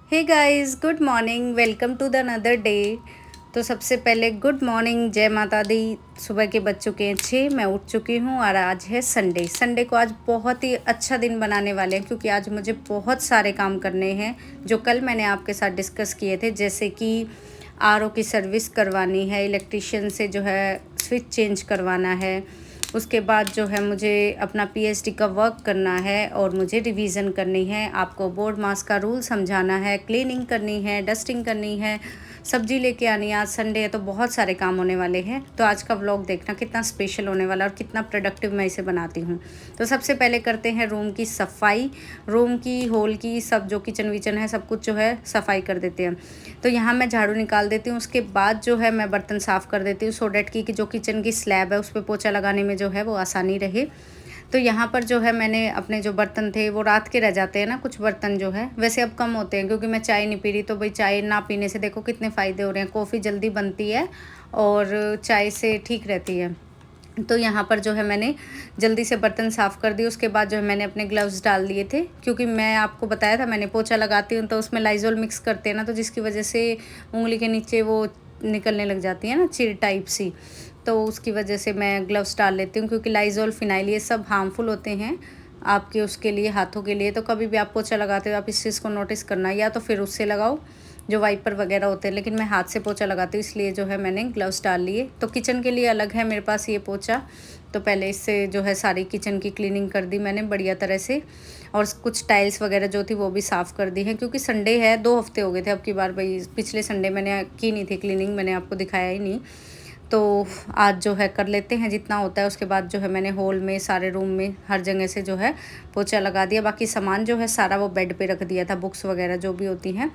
Hey guys, good morning. Welcome to the another day. तो सबसे पहले गुड मॉर्निंग, जय माता दी। सुबह के बज चुके हैं 6, मैं उठ चुकी हूँ और आज है संडे। संडे को आज बहुत ही अच्छा दिन बनाने वाले हैं क्योंकि आज मुझे बहुत सारे काम करने हैं जो कल मैंने आपके साथ डिस्कस किए थे, जैसे कि आरओ की सर्विस करवानी है, इलेक्ट्रिशियन से जो है स्विच चेंज करवाना है, उसके बाद जो है मुझे अपना पीएचडी का वर्क करना है और मुझे रिवीजन करनी है, आपको बोर्ड मास का रूल समझाना है, क्लीनिंग करनी है, डस्टिंग करनी है, सब्जी लेके आनी है। आज संडे है तो बहुत सारे काम होने वाले हैं। तो आज का व्लॉग देखना कितना स्पेशल होने वाला है और कितना प्रोडक्टिव मैं इसे बनाती हूँ। तो सबसे पहले करते हैं रूम की सफाई। रूम की, हॉल की, सब जो किचन विचन है सब कुछ जो है सफाई कर देते हैं। तो यहाँ मैं झाड़ू निकाल देती हूँ। उसके बाद जो है मैं बर्तन साफ़ कर देती हूँ सो डैट कि जो किचन की स्लैब है उस पर पोछा लगाने में जो है वो आसानी रहे। तो यहाँ पर जो है मैंने अपने जो बर्तन थे वो रात के रह जाते हैं ना, कुछ बर्तन जो है वैसे अब कम होते हैं क्योंकि मैं चाय नहीं पी रही। तो भाई चाय ना पीने से देखो कितने फ़ायदे हो रहे हैं। कॉफ़ी जल्दी बनती है और चाय से ठीक रहती है। तो यहाँ पर जो है मैंने जल्दी से बर्तन साफ़ कर दिए। उसके बाद जो है मैंने अपने ग्लव्स डाल दिए थे क्योंकि मैं आपको बताया था मैंने पोछा लगाती हूँ तो उसमें लाइजोल मिक्स करते हैं ना, तो जिसकी वजह से उंगली के नीचे वो निकलने लग जाती है ना, चिर टाइप सी। तो उसकी वजह से मैं ग्लव्स डाल लेती हूँ क्योंकि लाइजोल, फिनाइल ये सब हार्मफुल होते हैं आपके उसके लिए, हाथों के लिए। तो कभी भी आप पोछा लगाते हो आप इस चीज़ को नोटिस करना, या तो फिर उससे लगाओ जो वाइपर वगैरह होते हैं, लेकिन मैं हाथ से पोछा लगाती हूँ इसलिए जो है मैंने ग्लव्स डाल लिए। तो किचन के लिए अलग है मेरे पास ये पोछा। तो पहले इससे जो है सारी किचन की क्लीनिंग कर दी मैंने बढ़िया तरह से, और कुछ टाइल्स वगैरह जो थी वो भी साफ़ कर दी है क्योंकि संडे है। 2 हफ्ते हो गए थे अब की बार, भाई पिछले संडे मैंने की नहीं थी क्लीनिंग, मैंने आपको दिखाया ही नहीं। तो आज जो है कर लेते हैं जितना होता है। उसके बाद जो है मैंने हॉल में, सारे रूम में, हर जगह से जो है पोछा लगा दिया। बाकी सामान जो है सारा वो बेड पे रख दिया था, बुक्स वगैरह जो भी होती हैं।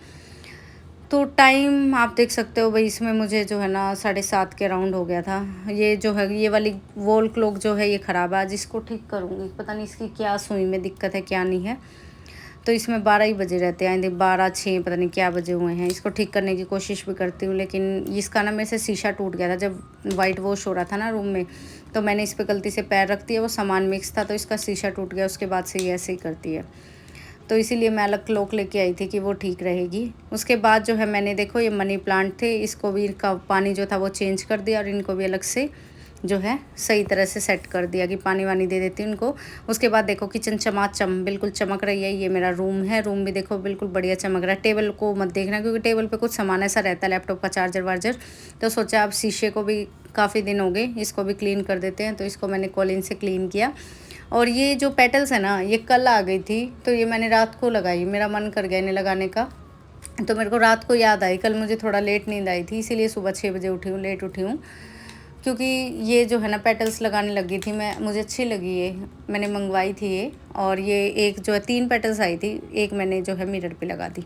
तो टाइम आप देख सकते हो भाई, इसमें मुझे जो है ना 7:30 के अराउंड हो गया था। ये जो है ये वाली वॉल क्लॉक जो है ये ख़राब है, आज इसको ठीक करूँगी। पता नहीं इसकी क्या सुई में दिक्कत है क्या नहीं है। तो इसमें 12 ही बजे रहते हैं, 12-6 पता नहीं क्या बजे हुए हैं। इसको ठीक करने की कोशिश भी करती हूँ, लेकिन इसका ना मेरे से शीशा टूट गया था जब वाइट वॉश हो रहा था ना रूम में। तो मैंने इस पर गलती से पैर रख दिया, वो सामान मिक्स था तो इसका शीशा टूट गया। उसके बाद से ये ऐसे ही करती है। तो इसीलिए मैं अलग क्लॉक लेके आई थी कि वो ठीक रहेगी। उसके बाद जो है मैंने देखो ये मनी प्लांट थे, इसको भी, इनका पानी जो था वो चेंज कर दिया और इनको भी अलग से जो है सही तरह से सेट कर दिया कि पानी वानी दे देती हूँ इनको। उसके बाद देखो किचन चमाचम बिल्कुल चमक रही है। ये मेरा रूम है, रूम भी देखो बिल्कुल बढ़िया चमक रहा है। टेबल को मत देखना क्योंकि टेबल पे कुछ सामान ऐसा रहता है, लैपटॉप का चार्जर वार्जर। तो सोचा अब शीशे को भी काफ़ी दिन हो गए, इसको भी क्लीन कर देते हैं। तो इसको मैंने कॉलिन से क्लीन किया। और ये जो पेटल्स है ना ये कल आ गई थी, तो ये मैंने रात को लगाई, मेरा मन कर गया इन्हें लगाने का। तो मेरे को रात को याद आई, कल मुझे थोड़ा लेट नींद आई थी इसीलिए सुबह 6 बजे उठी हूँ, लेट उठी हूँ। क्योंकि ये जो है ना पेटल्स लगाने लगी थी मैं, मुझे अच्छी लगी ये, मैंने मंगवाई थी ये। और ये एक जो है 3 पेटल्स आई थी, एक मैंने जो है मिरर पे लगा दी।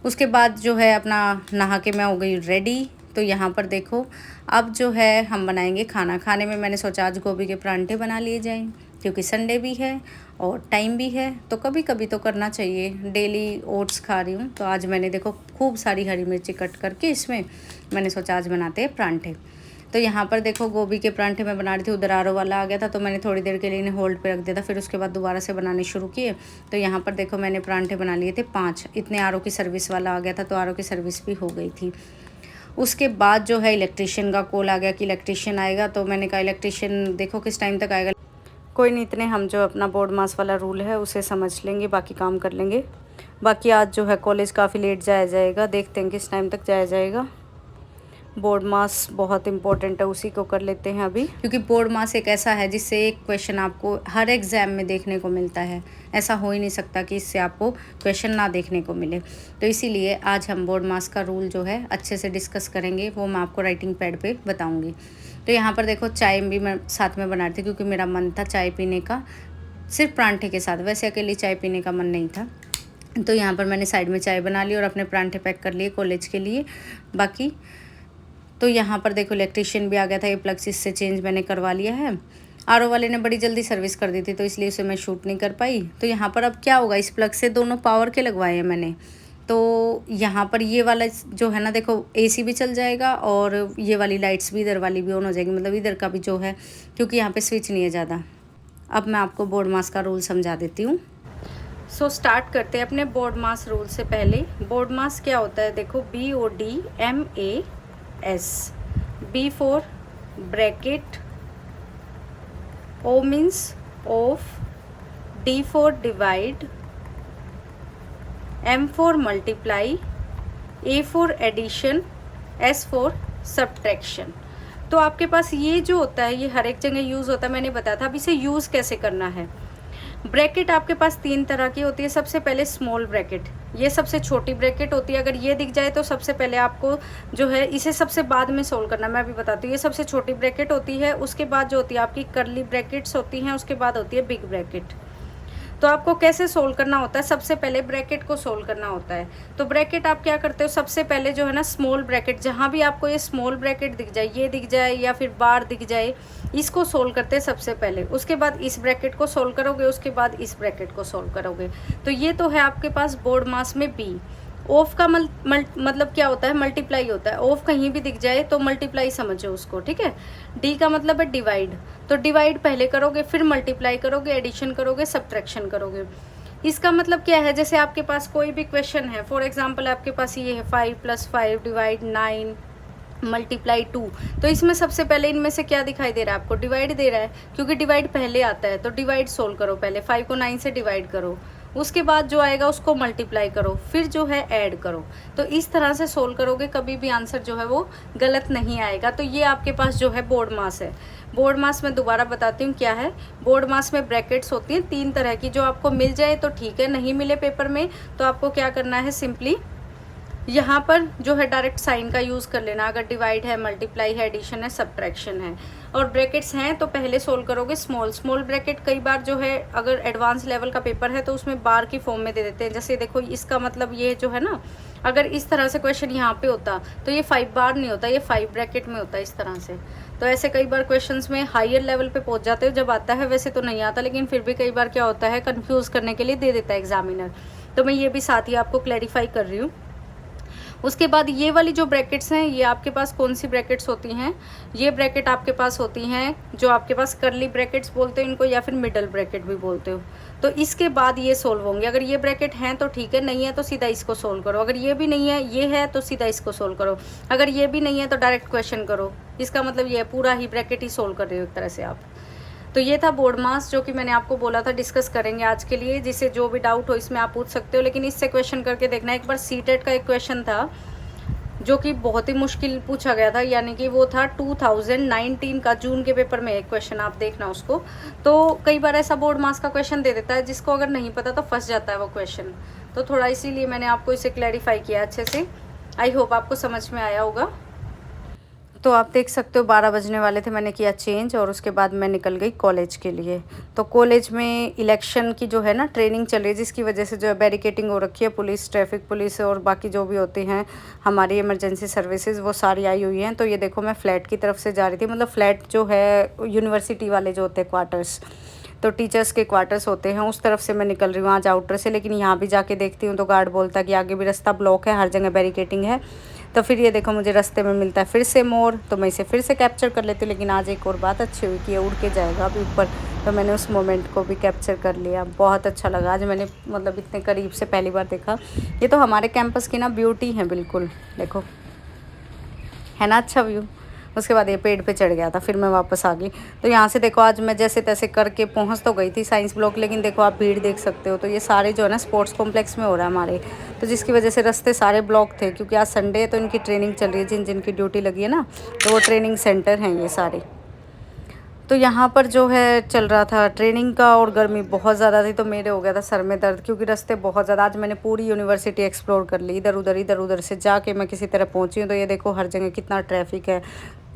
उसके बाद जो है अपना नहा के मैं हो गई रेडी। तो यहाँ पर देखो अब जो है हम बनाएंगे खाना। खाने में मैंने सोचा आज गोभी के परांठे बना लिए जाएं क्योंकि संडे भी है और टाइम भी है, तो कभी कभी तो करना चाहिए। डेली ओट्स खा रही हूँ तो आज मैंने देखो खूब सारी हरी मिर्ची कट करके इसमें मैंने सोचा आज बनाते हैं परांठे। तो यहाँ पर देखो गोभी के परांठे मैं बना रही थी, उधर आरो वाला आ गया था तो मैंने थोड़ी देर के लिए इन्हें होल्ड पे रख दिया था, फिर उसके बाद दोबारा से बनाने शुरू किए। तो यहाँ पर देखो मैंने परांठे बना लिए थे 5, इतने आरो की सर्विस वाला आ गया था तो आरो की सर्विस भी हो गई थी। उसके बाद जो है इलेक्ट्रिशियन का कॉल आ गया कि इलेक्ट्रिशियन आएगा। तो मैंने कहा इलेक्ट्रिशियन देखो किस टाइम तक आएगा, कोई नहीं, इतने हम जो अपना बोर्ड मास वाला रूल है उसे समझ लेंगे, बाकी काम कर लेंगे। बाकी आज जो है कॉलेज काफ़ी लेट जाया जाएगा, देखते हैं किस टाइम तक जाया जाएगा। बोर्ड मास बहुत इंपॉर्टेंट है, उसी को कर लेते हैं अभी, क्योंकि बोर्ड मास एक ऐसा है जिससे एक क्वेश्चन आपको हर एग्ज़ाम में देखने को मिलता है। ऐसा हो ही नहीं सकता कि इससे आपको क्वेश्चन ना देखने को मिले। तो इसीलिए आज हम बोर्ड मास का रूल जो है अच्छे से डिस्कस करेंगे, वो मैं आपको राइटिंग पैड पे बताऊंगी। तो यहाँ पर देखो चाय भी मैं साथ में बना रही थी क्योंकि मेरा मन था चाय पीने का, सिर्फ परांठे के साथ, वैसे अकेली चाय पीने का मन नहीं था। तो यहाँ पर मैंने साइड में चाय बना ली और अपने परांठे पैक कर लिए कॉलेज के लिए। बाकी तो यहाँ पर देखो इलेक्ट्रिशियन भी आ गया था, ये प्लग्स इससे चेंज मैंने करवा लिया है। आरओ वाले ने बड़ी जल्दी सर्विस कर दी थी तो इसलिए उसे मैं शूट नहीं कर पाई। तो यहाँ पर अब क्या होगा, इस प्लग से दोनों पावर के लगवाए हैं मैंने। तो यहाँ पर ये वाला जो है ना देखो एसी भी चल जाएगा और ये वाली लाइट्स भी इधर वाली भी ऑन हो जाएगी, मतलब इधर का भी जो है, क्योंकि यहाँ पे स्विच नहीं है ज़्यादा। अब मैं आपको बोर्ड मास का रूल समझा देती हूँ। स्टार्ट करते हैं अपने बोर्ड मास रूल से पहले। बोर्ड मास क्या होता है, देखो BODMAS। B for bracket, O means of, D for divide, M for multiply, A for addition, S for subtraction. तो आपके पास ये जो होता है ये हर एक जगह यूज़ होता है, मैंने बताया था। अब इसे यूज़ कैसे करना है। ब्रैकेट आपके पास 3 तरह की होती है। सबसे पहले स्मॉल ब्रैकेट, ये सबसे छोटी ब्रैकेट होती है। अगर ये दिख जाए तो सबसे पहले आपको जो है इसे सबसे बाद में सोल्व करना, मैं अभी बताती हूँ। ये सबसे छोटी ब्रैकेट होती है। उसके बाद जो होती है आपकी कर्ली ब्रैकेट्स होती हैं, उसके बाद होती है बिग ब्रैकेट। तो आपको कैसे सोल्व करना होता है, सबसे पहले ब्रैकेट को सोल्व करना होता है। तो ब्रैकेट आप क्या करते हो, सबसे पहले जो है ना स्मॉल ब्रैकेट, जहाँ भी आपको ये स्मॉल ब्रैकेट दिख जाए, ये दिख जाए या फिर बार दिख जाए, इसको सोल्व करते हैं सबसे पहले। उसके बाद इस ब्रैकेट को सोल्व करोगे, उसके बाद इस ब्रैकेट को सोल्व करोगे। तो ये तो है आपके पास बोर्ड मास में बी। ऑफ का मतलब क्या होता है, मल्टीप्लाई होता है। ऑफ कहीं भी दिख जाए तो मल्टीप्लाई समझो उसको, ठीक है। डी का मतलब है डिवाइड, तो डिवाइड पहले करोगे, फिर मल्टीप्लाई करोगे, एडिशन करोगे, सब्ट्रैक्शन करोगे। इसका मतलब क्या है, जैसे आपके पास कोई भी क्वेश्चन है, फॉर एग्जांपल आपके पास ये है 5 + 5 डिवाइड 9 मल्टीप्लाई 2, तो इसमें सबसे पहले इनमें से क्या दिखाई दे रहा है आपको, डिवाइड दे रहा है, क्योंकि डिवाइड पहले आता है। तो डिवाइड सोल्व करो, पहले 5 को 9 से डिवाइड करो, उसके बाद जो आएगा उसको मल्टीप्लाई करो, फिर जो है ऐड करो। तो इस तरह से सोल्व करोगे, कभी भी आंसर जो है वो गलत नहीं आएगा। तो ये आपके पास जो है बोर्ड मास है। बोर्ड मास मैं दोबारा बताती हूँ क्या है। बोर्ड मास में ब्रैकेट्स होती हैं 3 तरह की, जो आपको मिल जाए तो ठीक है, नहीं मिले पेपर में तो आपको क्या करना है, सिंपली यहाँ पर जो है डायरेक्ट साइन का यूज़ कर लेना। अगर डिवाइड है, मल्टीप्लाई है, एडिशन है, सब्ट्रैक्शन है। और ब्रैकेट्स हैं तो पहले सोल्व करोगे स्मॉल ब्रैकेट। कई बार जो है अगर एडवांस लेवल का पेपर है तो उसमें बार की फॉर्म में दे देते हैं। जैसे देखो इसका मतलब ये जो है ना, अगर इस तरह से क्वेश्चन यहाँ पे होता तो ये 5 बार नहीं होता, ये 5 ब्रैकेट में होता है इस तरह से। तो ऐसे कई बार क्वेश्चंस में हायर लेवल पे पहुँच जाते हो जब आता है, वैसे तो नहीं आता, लेकिन फिर भी कई बार क्या होता है, कन्फ्यूज़ करने के लिए दे देता है एग्जामिनर। तो मैं ये भी साथ ही आपको क्लैरिफाई कर रही हूँ। उसके बाद ये वाली जो ब्रैकेट्स हैं, ये आपके पास कौन सी ब्रैकेट्स होती हैं, ये ब्रैकेट आपके पास होती हैं जो आपके पास कर्ली ब्रैकेट्स बोलते हो इनको, या फिर मिडल ब्रैकेट भी बोलते हो। तो इसके बाद ये सोल्व होंगे। अगर ये ब्रैकेट हैं तो ठीक है, नहीं है तो सीधा इसको सोल्व करो। अगर ये भी नहीं है, ये है तो सीधा इसको सोल्व करो। अगर ये भी नहीं है तो डायरेक्ट क्वेश्चन करो। इसका मतलब ये पूरा ही ब्रैकेट ही सोल्व कर रहे हो एक तरह से आप। तो ये था बोर्ड मास, जो कि मैंने आपको बोला था डिस्कस करेंगे आज के लिए। जिसे जो भी डाउट हो इसमें आप पूछ सकते हो, लेकिन इससे क्वेश्चन करके देखना। एक बार सीटेट का एक क्वेश्चन था जो कि बहुत ही मुश्किल पूछा गया था, यानी कि वो था 2019 का जून के पेपर में एक क्वेश्चन, आप देखना उसको। तो कई बार ऐसा बोर्ड मास का क्वेश्चन दे देता है जिसको अगर नहीं पता तो फंस जाता है वो क्वेश्चन। तो थोड़ा इसीलिए मैंने आपको इसे क्लैरिफाई किया अच्छे से। आई होप आपको समझ में आया होगा। तो आप देख सकते हो 12 बजने वाले थे, मैंने किया चेंज और उसके बाद मैं निकल गई कॉलेज के लिए। तो कॉलेज में इलेक्शन की जो है ना ट्रेनिंग चल रही है, जिसकी वजह से जो है बैरिकेटिंग हो रखी है। पुलिस, ट्रैफिक पुलिस और बाकी जो भी होती हैं हमारी इमरजेंसी सर्विसेज, वो सारी आई हुई हैं। तो ये देखो मैं फ्लैट की तरफ से जा रही थी, मतलब फ्लैट जो है यूनिवर्सिटी वाले जो होते हैं क्वार्टर्स, तो टीचर्स के क्वार्टर्स होते हैं, उस तरफ से मैं निकल रही हूँ आज आउटर से। लेकिन यहाँ भी जाके देखती हूँ तो गार्ड बोलता है कि आगे भी रास्ता ब्लॉक है, हर जगह बैरिकेटिंग है। तो फिर ये देखो मुझे रास्ते में मिलता है फिर से मोर, तो मैं इसे फिर से कैप्चर कर लेती हूँ। लेकिन आज एक और बात अच्छी हुई कि ये उड़ के जाएगा अभी ऊपर, तो मैंने उस मोमेंट को भी कैप्चर कर लिया। बहुत अच्छा लगा आज, मैंने मतलब इतने करीब से पहली बार देखा। ये तो हमारे कैंपस की ना ब्यूटी है बिल्कुल, देखो है ना अच्छा व्यू। उसके बाद ये पेड़ पे चढ़ गया था, फिर मैं वापस आ गई। तो यहाँ से देखो आज मैं जैसे तैसे करके पहुँच तो गई थी साइंस ब्लॉक, लेकिन देखो आप भीड़ देख सकते हो। तो ये सारे जो है ना स्पोर्ट्स कॉम्प्लेक्स में हो रहा है हमारे, तो जिसकी वजह से रास्ते सारे ब्लॉक थे, क्योंकि आज संडे है तो इनकी ट्रेनिंग चल रही है। जिन जिनकी ड्यूटी लगी है ना, तो वो ट्रेनिंग सेंटर हैं ये सारे। तो यहाँ पर जो है चल रहा था ट्रेनिंग का, और गर्मी बहुत ज़्यादा थी तो मेरे हो गया था सर में दर्द, क्योंकि रास्ते बहुत ज़्यादा। आज मैंने पूरी यूनिवर्सिटी एक्सप्लोर कर ली, इधर उधर से जाके मैं किसी तरह पहुँची हूँ। तो ये देखो हर जगह कितना ट्रैफिक है।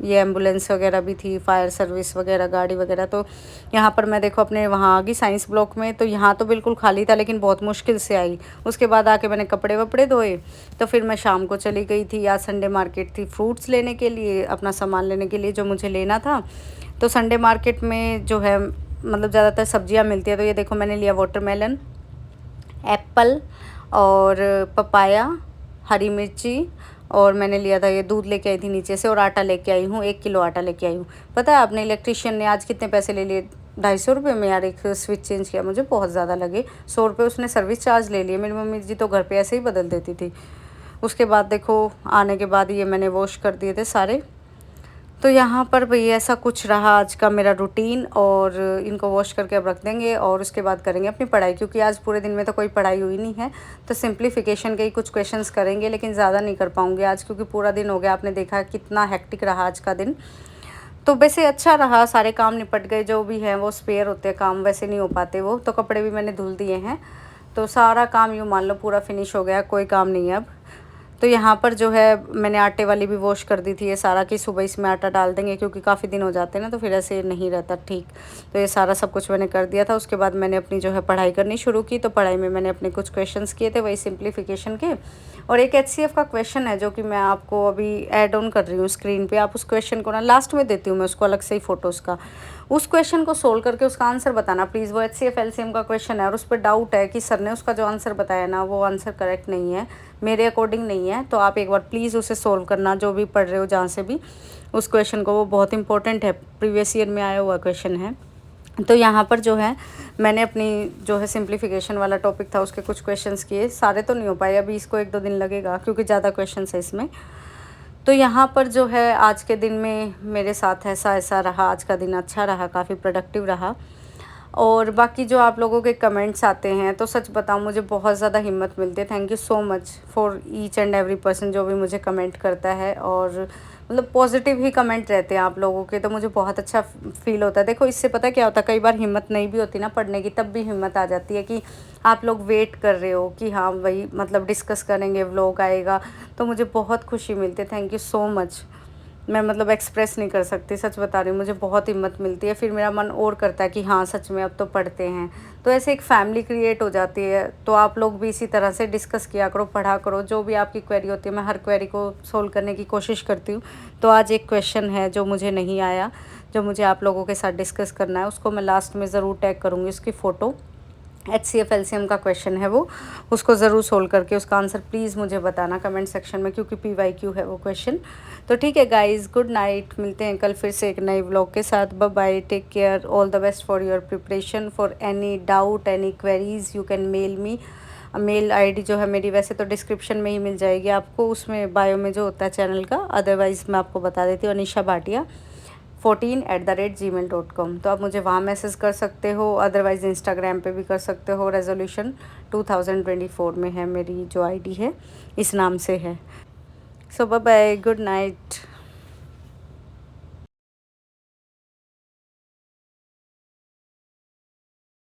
ये एम्बुलेंस वगैरह भी थी, फायर सर्विस वगैरह, गाड़ी वगैरह। तो यहाँ पर मैं देखो अपने वहाँ आ गई साइंस ब्लॉक में। तो यहाँ तो बिल्कुल खाली था, लेकिन बहुत मुश्किल से आई। उसके बाद आके मैंने कपड़े वपड़े धोए, तो फिर मैं शाम को चली गई थी। आज संडे मार्केट थी फ्रूट्स लेने के लिए, अपना सामान लेने के लिए जो मुझे लेना था। तो संडे मार्केट में जो है मतलब ज़्यादातर सब्जियां मिलती है। तो ये देखो मैंने लिया वाटरमेलन, एप्पल और पपाया, हरी मिर्ची, और मैंने लिया था ये दूध लेके आई थी नीचे से, और आटा लेके आई हूँ, 1 किलो आटा लेके आई हूँ। पता है आपने इलेक्ट्रिशियन ने आज कितने पैसे ले लिए? ₹250 में यार एक स्विच चेंज किया, मुझे बहुत ज़्यादा लगे। ₹100 उसने सर्विस चार्ज ले लिए। मेरी मम्मी जी तो घर पे ऐसे ही बदल देती थी। उसके बाद देखो आने के बाद ये मैंने वॉश कर दिए थे सारे। तो यहाँ पर भैया ऐसा कुछ रहा आज का मेरा रूटीन, और इनको वॉश करके अब रख देंगे और उसके बाद करेंगे अपनी पढ़ाई, क्योंकि आज पूरे दिन में तो कोई पढ़ाई हुई नहीं है। तो सिंप्लीफिकेशन के ही कुछ क्वेश्चंस करेंगे, लेकिन ज़्यादा नहीं कर पाऊँगी आज, क्योंकि पूरा दिन हो गया। आपने देखा कितना हेक्टिक रहा आज का दिन। तो वैसे अच्छा रहा, सारे काम निपट गए। जो भी हैं वो स्पेयर होते हैं काम, वैसे नहीं हो पाते वो। तो कपड़े भी मैंने धुल दिए हैं, तो सारा काम यूँ मान लो पूरा फिनिश हो गया, कोई काम नहीं है अब। तो यहाँ पर जो है मैंने आटे वाली भी वॉश कर दी थी ये सारा, कि सुबह इसमें आटा डाल देंगे, क्योंकि काफ़ी दिन हो जाते हैं ना, तो फिर ऐसे नहीं रहता ठीक। तो ये सारा सब कुछ मैंने कर दिया था। उसके बाद मैंने अपनी जो है पढ़ाई करनी शुरू की। तो पढ़ाई में मैंने अपने कुछ क्वेश्चंस किए थे, वही सिंप्लीफिकेशन के। और एक HCF का क्वेश्चन है जो कि मैं आपको अभी ऐड ऑन कर रही हूँ स्क्रीन पे। आप उस क्वेश्चन को ना लास्ट में देती हूँ मैं उसको अलग से ही फ़ोटोज़ का। उस क्वेश्चन को सोल्व करके उसका आंसर बताना प्लीज़। वो HCF LCM का क्वेश्चन है, और उस पर डाउट है कि सर ने उसका जो आंसर बताया ना वो आंसर करेक्ट नहीं है, मेरे अकॉर्डिंग नहीं है। तो आप एक बार प्लीज़ उसे सोल्व करना, जो भी पढ़ रहे हो जहाँ से भी उस क्वेश्चन को। वो बहुत इंपॉर्टेंट है, प्रीवियस ईयर में आया हुआ क्वेश्चन है। तो यहाँ पर जो है मैंने अपनी जो है सिंप्लीफिकेशन वाला टॉपिक था उसके कुछ क्वेश्चंस किए। सारे तो नहीं हो पाए, अभी इसको 1-2 दिन लगेगा, क्योंकि ज़्यादा क्वेश्चंस है इसमें। तो यहाँ पर जो है आज के दिन में मेरे साथ ऐसा रहा। आज का दिन अच्छा रहा, काफ़ी प्रोडक्टिव रहा। और बाकी जो आप लोगों के कमेंट्स आते हैं, तो सच बताऊँ मुझे बहुत ज़्यादा हिम्मत मिलती है। Thank you so much for each and every person जो भी मुझे कमेंट करता है। और मतलब पॉजिटिव ही कमेंट रहते हैं आप लोगों के, तो मुझे बहुत अच्छा फील होता है। देखो इससे पता क्या होता है, कई बार हिम्मत नहीं भी होती ना पढ़ने की, तब भी हिम्मत आ जाती है कि आप लोग वेट कर रहे हो कि हाँ वही मतलब डिस्कस करेंगे, व्लॉग आएगा। तो मुझे बहुत खुशी मिलती है। Thank you so much. मैं मतलब एक्सप्रेस नहीं कर सकती, सच बता रही हूँ। मुझे बहुत हिम्मत मिलती है, फिर मेरा मन और करता है कि हाँ सच में अब तो पढ़ते हैं। तो ऐसे एक फ़ैमिली क्रिएट हो जाती है। तो आप लोग भी इसी तरह से डिस्कस किया करो, पढ़ा करो। जो भी आपकी क्वेरी होती है, मैं हर क्वेरी को सोल्व करने की कोशिश करती हूँ। तो आज एक क्वेश्चन है जो मुझे नहीं आया, जो मुझे आप लोगों के साथ डिस्कस करना है, उसको मैं लास्ट में ज़रूर टैग करूँगी उसकी फ़ोटो। HCF LCM का क्वेश्चन है वो, उसको ज़रूर सोल्व करके उसका आंसर प्लीज़ मुझे बताना कमेंट सेक्शन में, क्योंकि PYQ है वो क्वेश्चन। तो ठीक है गाइज़, गुड नाइट। मिलते हैं कल फिर से एक नई व्लॉग के साथ। Bye bye, take care, all the best for your preparation. For any doubt, any queries, you can mail me. Mail ID जो है मेरी वैसे तो डिस्क्रिप्शन में ही मिल जाएगी आपको, उसमें बायो में जो होता है चैनल का। अदरवाइज़ मैं आपको बता देती हूँ, अनीशा भाटिया 14@gmail.com। तो आप मुझे वहाँ मैसेज कर सकते हो, अदरवाइज़ इंस्टाग्राम पे भी कर सकते हो। रेजोल्यूशन 2024 में है मेरी जो ID है, इस नाम से है। सो बाय बाय, गुड नाइट।